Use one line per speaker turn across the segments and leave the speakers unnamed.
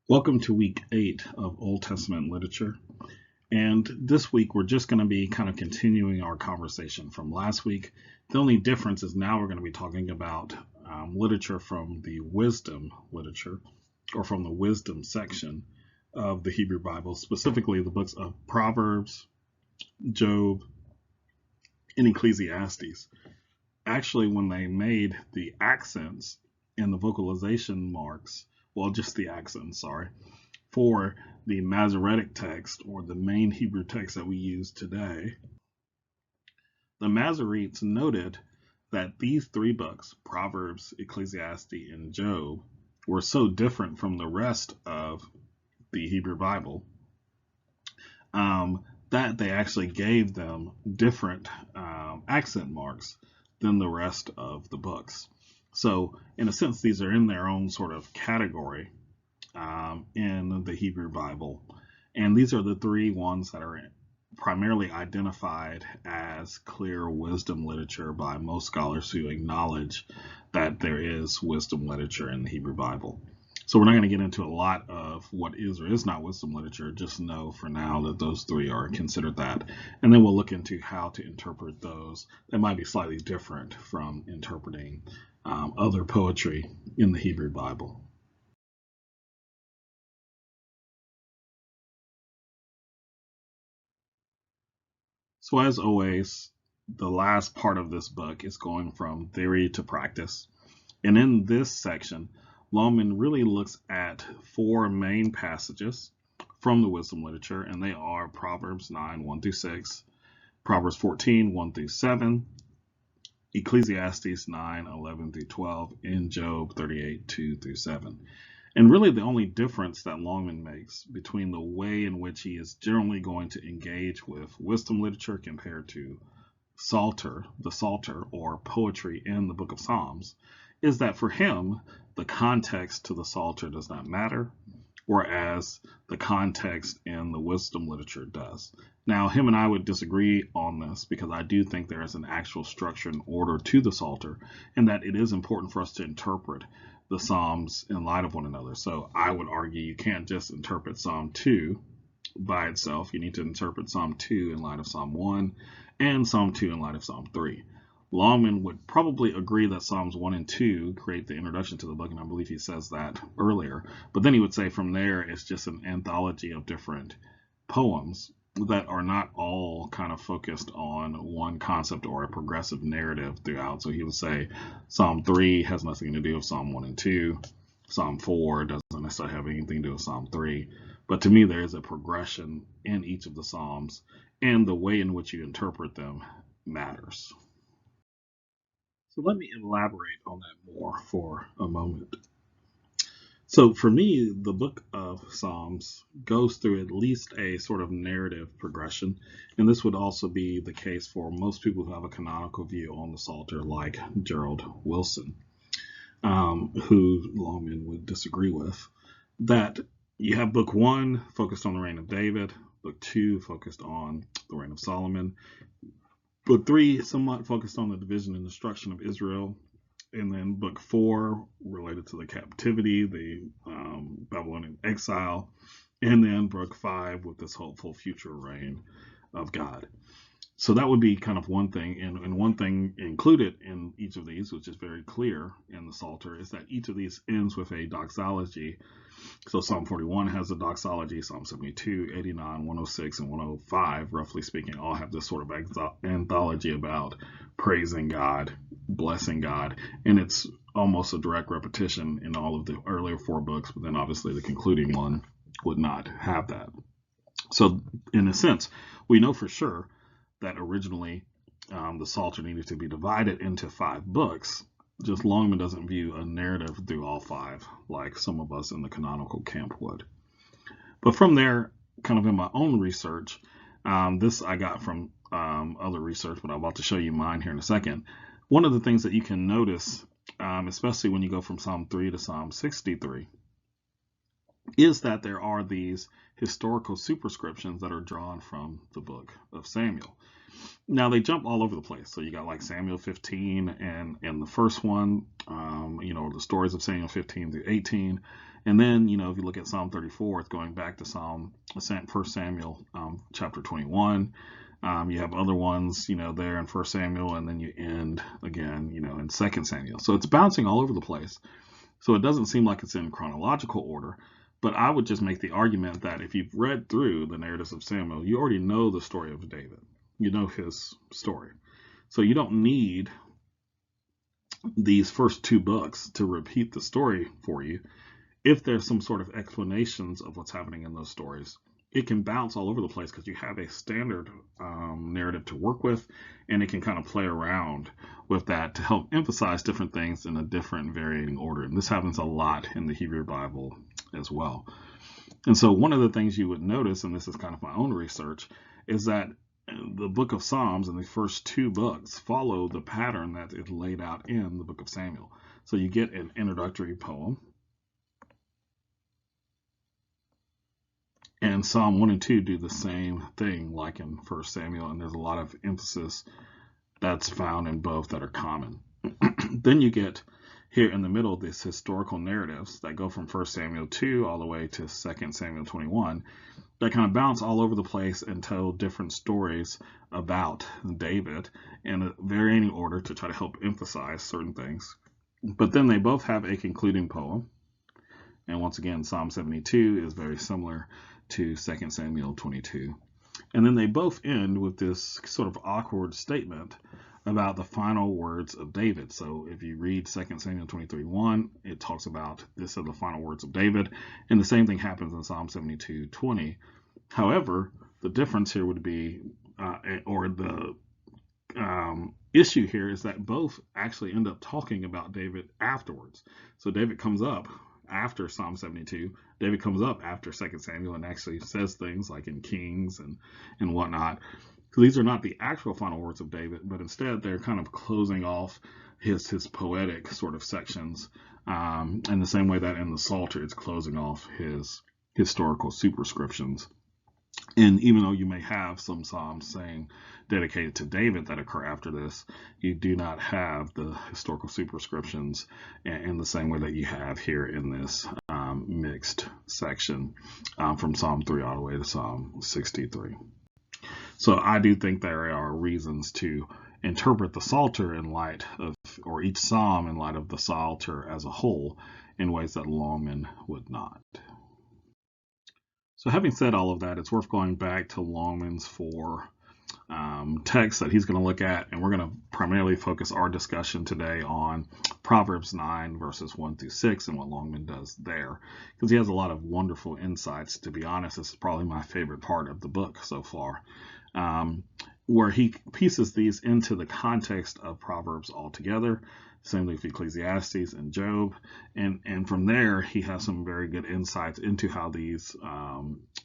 Welcome to week 8 of Old Testament literature. And this week we're just going to be kind of continuing our conversation from last week. The only difference is now we're going to be talking about literature from the wisdom literature or from the wisdom section of the Hebrew Bible, specifically the books of Proverbs, Job, and Ecclesiastes. Actually, when they made the accents and the vocalization marks, well, just the accents, sorry, for the Masoretic text or the main Hebrew text that we use today, the Masoretes noted that these three books, Proverbs, Ecclesiastes, and Job, were so different from the rest of the Hebrew Bible that they actually gave them different accent marks than the rest of the books. So, in a sense, these are in their own sort of category in the Hebrew Bible. And these are the three ones that are primarily identified as clear wisdom literature by most scholars who acknowledge that there is wisdom literature in the Hebrew Bible. So we're not going to get into a lot of what is or is not wisdom literature. Just know for now that those three are considered that. And then we'll look into how to interpret those that might be slightly different from interpreting other poetry in the Hebrew Bible. So as always, the last part of this book is going from theory to practice. And in this section, Longman really looks at four main passages from the wisdom literature, and they are Proverbs 9, 1 through 6, Proverbs 14, 1 through 7, Ecclesiastes 9, 11 through 12, and Job 38, 2 through 7. And really the only difference that Longman makes between the way in which he is generally going to engage with wisdom literature compared to the Psalter or poetry in the book of Psalms, is that for him, the context to the Psalter does not matter, whereas the context in the wisdom literature does. Now, him and I would disagree on this because I do think there is an actual structure and order to the Psalter, and that it is important for us to interpret the Psalms in light of one another. So I would argue you can't just interpret Psalm 2 by itself. You need to interpret Psalm 2 in light of Psalm 1 and Psalm 2 in light of Psalm 3. Longman would probably agree that Psalms 1 and 2 create the introduction to the book, and I believe he says that earlier. But then he would say from there it's just an anthology of different poems that are not all kind of focused on one concept or a progressive narrative throughout. So he would say Psalm 3 has nothing to do with Psalm 1 and 2. Psalm 4 doesn't necessarily have anything to do with Psalm 3. But to me, there is a progression in each of the Psalms, and the way in which you interpret them matters. So let me elaborate on that more for a moment. So for me, the book of Psalms goes through at least a sort of narrative progression, and this would also be the case for most people who have a canonical view on the Psalter, like Gerald Wilson, who Longman would disagree with. That you have book 1 focused on the reign of David, book 2 focused on the reign of Solomon, book 3 somewhat focused on the division and destruction of Israel, and then book 4 related to the captivity, the Babylonian exile, and then book 5 with this hopeful future reign of God. So that would be kind of one thing, and one thing included in each of these, which is very clear in the Psalter, is that each of these ends with a doxology. So Psalm 41 has a doxology, Psalm 72, 89, 106, and 105, roughly speaking, all have this sort of anthology about praising God, blessing God, and it's almost a direct repetition in all of the earlier 4 books, but then obviously the concluding one would not have that. So in a sense, we know for sure that originally the Psalter needed to be divided into 5 books. Just Longman doesn't view a narrative through all 5 like some of us in the canonical camp would. But from there, kind of in my own research, this I got from other research, but I'm about to show you mine here in a second. One of the things that you can notice, especially when you go from Psalm 3 to Psalm 63, is that there are these historical superscriptions that are drawn from the book of Samuel. Now they jump all over the place. So you got like Samuel 15 and the first one, the stories of Samuel 15 through 18. And then, if you look at Psalm 34, it's going back to First Samuel chapter 21. You have other ones, there in First Samuel, and then you end again, in Second Samuel. So it's bouncing all over the place. So it doesn't seem like it's in chronological order. But I would just make the argument that if you've read through the narratives of Samuel, you already know the story of David. You know his story. So you don't need these first two books to repeat the story for you. If there's some sort of explanations of what's happening in those stories, it can bounce all over the place because you have a standard narrative to work with, and it can kind of play around with that to help emphasize different things in a different varying order. And this happens a lot in the Hebrew Bible as well. And so one of the things you would notice, and this is kind of my own research, is that the book of Psalms and the first two books follow the pattern that is laid out in the book of Samuel. So you get an introductory poem, and Psalm 1 and 2 do the same thing like in First Samuel, and there's a lot of emphasis that's found in both that are common. Then you get here in the middle these historical narratives that go from 1 Samuel 2 all the way to 2 Samuel 21 that kind of bounce all over the place and tell different stories about David in a varying order to try to help emphasize certain things. But then they both have a concluding poem. And once again, Psalm 72 is very similar to 2 Samuel 22. And then they both end with this sort of awkward statement about the final words of David. So if you read 2 Samuel 23:1, it talks about this are the final words of David, and the same thing happens in Psalm 72:20. However, the difference here would be, or the issue here is that both actually end up talking about David afterwards. So David comes up after Psalm 72. David comes up after 2 Samuel and actually says things like in Kings and whatnot. So these are not the actual final words of David, but instead they're kind of closing off his poetic sort of sections, in the same way that in the Psalter it's closing off his historical superscriptions. And even though you may have some psalms saying dedicated to David that occur after this, you do not have the historical superscriptions in the same way that you have here in this mixed section from Psalm 3 all the way to Psalm 63. So I do think there are reasons to interpret the Psalter in light of, or each psalm in light of the Psalter as a whole, in ways that Longman would not. So having said all of that, it's worth going back to Longman's four texts that he's going to look at, and we're going to primarily focus our discussion today on Proverbs 9 verses 1 through 6 and what Longman does there, because he has a lot of wonderful insights. To be honest, this is probably my favorite part of the book so far, where he pieces these into the context of Proverbs altogether. Same with Ecclesiastes and Job, and from there he has some very good insights into how these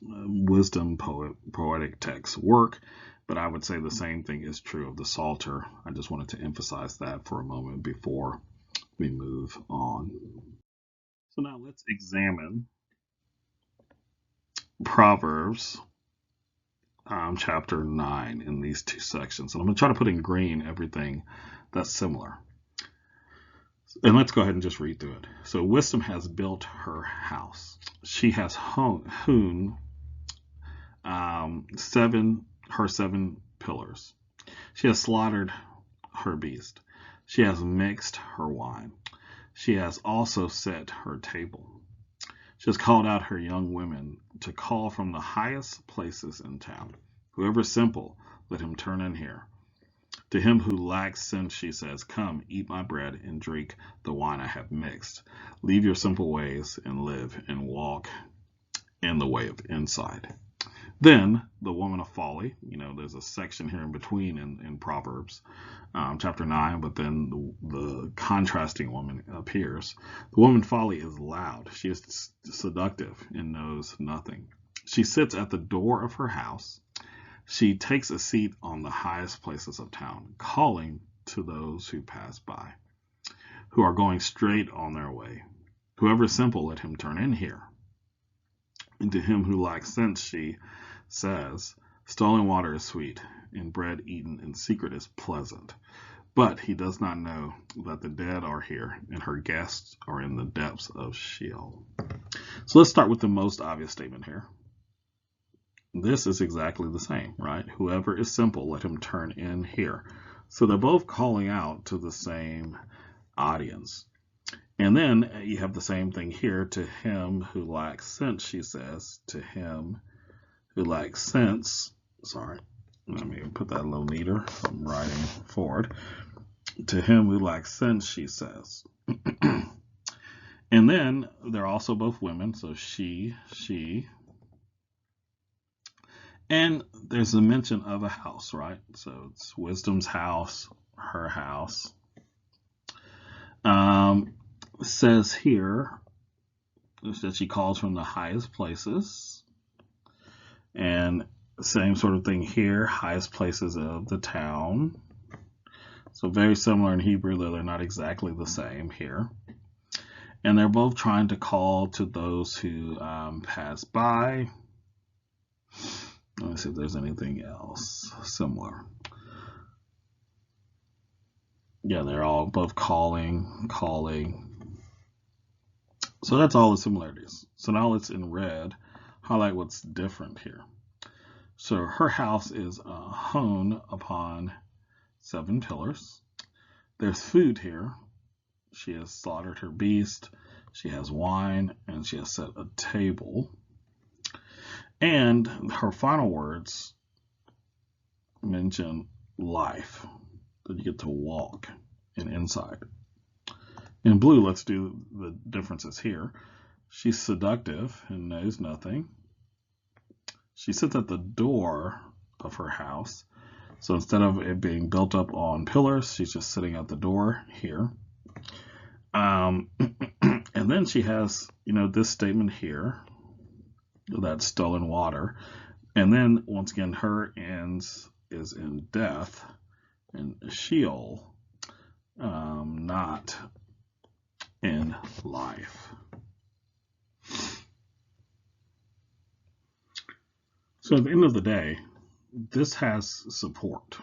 wisdom poetic texts work. But I would say the same thing is true of the Psalter. I just wanted to emphasize that for a moment before we move on. So now let's examine Proverbs chapter 9 in these two sections. And I'm going to try to put in green everything that's similar. And let's go ahead and just read through it. So wisdom has built her house. She has hewn her seven pillars. She has slaughtered her beast. She has mixed her wine. She has also set her table. She has called out her young women to call from the highest places in town. Whoever is simple, let him turn in here. To him who lacks sense, she says, come, eat my bread and drink the wine I have mixed. Leave your simple ways and live and walk in the way of insight. Then the woman of folly, there's a section here in between in Proverbs chapter 9, but then the contrasting woman appears. The woman folly is loud. She is seductive and knows nothing. She sits at the door of her house. She takes a seat on the highest places of town, calling to those who pass by, who are going straight on their way. Whoever is simple, let him turn in here. And to him who lacks sense, she says, stolen water is sweet, and bread eaten in secret is pleasant. But he does not know that the dead are here, and her guests are in the depths of Sheol. So let's start with the most obvious statement here. This is exactly the same, right? Whoever is simple, let him turn in here. So they're both calling out to the same audience. And then you have the same thing here. To him who lacks sense, she says. To him who lacks sense, sorry, let me put that a little neater. I'm writing forward. To him who lacks sense, she says. And then they're also both women, so she. And there's a mention of a house, right? So it's Wisdom's house, her house. Says here that she calls from the highest places. And same sort of thing here, highest places of the town. So very similar in Hebrew, though they're not exactly the same here. And they're both trying to call to those who pass by. Let me see if there's anything else similar. Yeah, they're all both calling. So that's all the similarities. So now let's in red highlight what's different here. So her house is hewn upon 7 pillars. There's food here. She has slaughtered her beast. She has wine, and she has set a table. And her final words mention life, that you get to walk and inside. In blue, let's do the differences here. She's seductive and knows nothing. She sits at the door of her house. So instead of it being built up on pillars, she's just sitting at the door here. And then she has, this statement here, that stolen water. And then once again, her ends is in death and Sheol, not in life. So at the end of the day, this has support.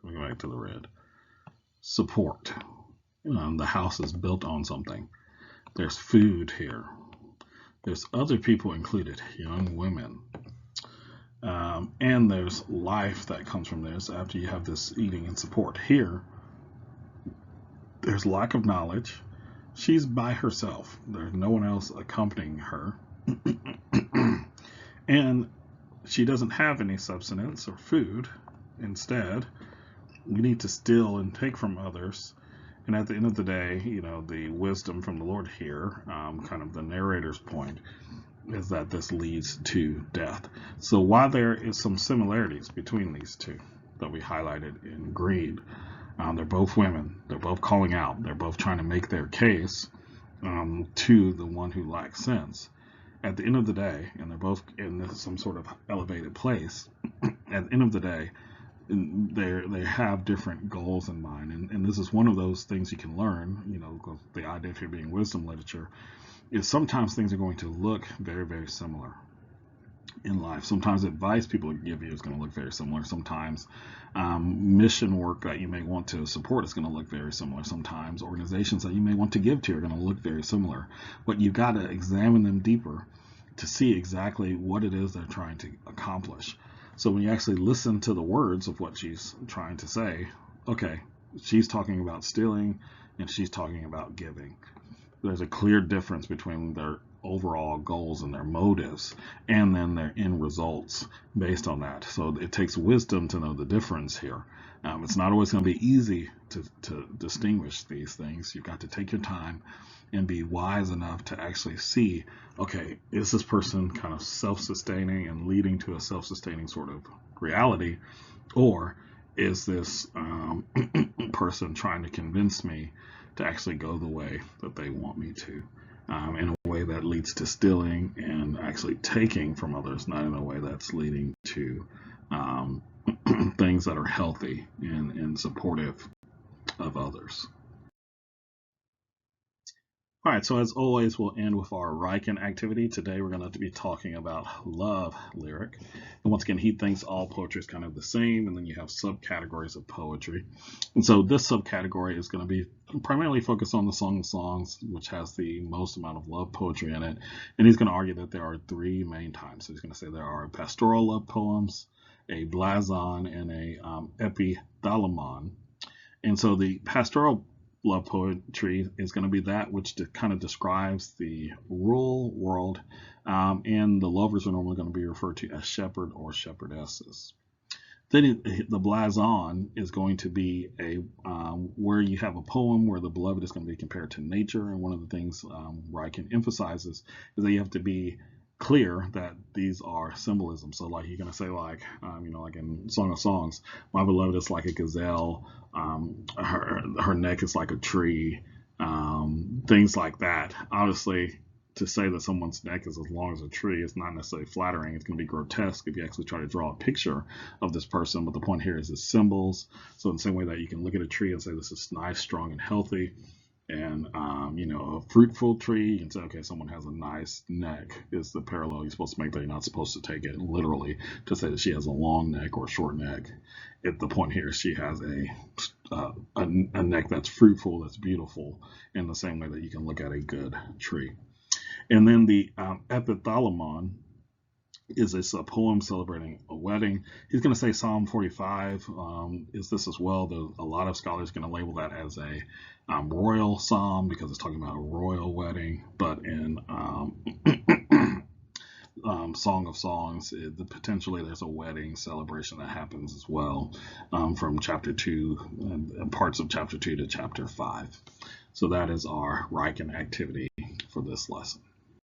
Let me go back to the red. Support. The house is built on something. There's food here. There's other people included, young women. And there's life that comes from this after you have this eating and support. Here, there's lack of knowledge. She's by herself. There's no one else accompanying her. And she doesn't have any substance or food. Instead, we need to steal and take from others. And at the end of the day, the wisdom from the Lord here, kind of the narrator's point, is that this leads to death. So while there is some similarities between these two that we highlighted in green, they're both women. They're both calling out. They're both trying to make their case to the one who lacks sense. At the end of the day, and they're both in some sort of elevated place, at the end of the day, they have different goals in mind. And this is one of those things you can learn, the idea of here being wisdom literature, is sometimes things are going to look very, very similar in life. Sometimes advice people give you is going to look very similar. Sometimes mission work that you may want to support is going to look very similar. Sometimes organizations that you may want to give to are going to look very similar. But you've got to examine them deeper to see exactly what it is they're trying to accomplish. So when you actually listen to the words of what she's trying to say, okay, she's talking about stealing and she's talking about giving. There's a clear difference between their overall goals and their motives and then their end results based on that. So it takes wisdom to know the difference here. It's not always going to be easy to distinguish these things. You've got to take your time and be wise enough to actually see, okay, is this person kind of self-sustaining and leading to a self-sustaining sort of reality, or is this person trying to convince me to actually go the way that they want me to, in a way that leads to stealing and actually taking from others, not in a way that's leading to things that are healthy and supportive of others. All right, so as always, we'll end with our Riken activity. Today we're going to be talking about love lyric. And once again, he thinks all poetry is kind of the same, and then you have subcategories of poetry. And so this subcategory is going to be primarily focused on the Song of Songs, which has the most amount of love poetry in it. And he's going to argue that there are three main types. So he's going to say there are pastoral love poems, a blazon, and a epithalamon. And so the pastoral love poetry is going to be that which kind of describes the rural world, and the lovers are normally going to be referred to as shepherd or shepherdesses. Then the blazon is going to be a where you have a poem where the beloved is going to be compared to nature, and one of the things Riken emphasizes is that you have to be clear that these are symbolism. So like you're going to say like, like in Song of Songs, my beloved is like a gazelle, her neck is like a tree, things like that. Obviously, to say that someone's neck is as long as a tree is not necessarily flattering. It's going to be grotesque if you actually try to draw a picture of this person. But the point here is the symbols. So in the same way that you can look at a tree and say this is nice, strong, and healthy, and a fruitful tree, you can say, okay, someone has a nice neck is the parallel you're supposed to make. That you're not supposed to take it literally to say that she has a long neck or a short neck. The point here is she has a neck that's fruitful, that's beautiful, in the same way that you can look at a good tree. And then the epithalamon is a poem celebrating a wedding. He's going to say Psalm 45 is this as well. A lot of scholars are going to label that as a royal psalm because it's talking about a royal wedding. But in Song of Songs, potentially there's a wedding celebration that happens as well, from chapter 2 and parts of chapter 2 to chapter 5. So that is our Riken activity for this lesson.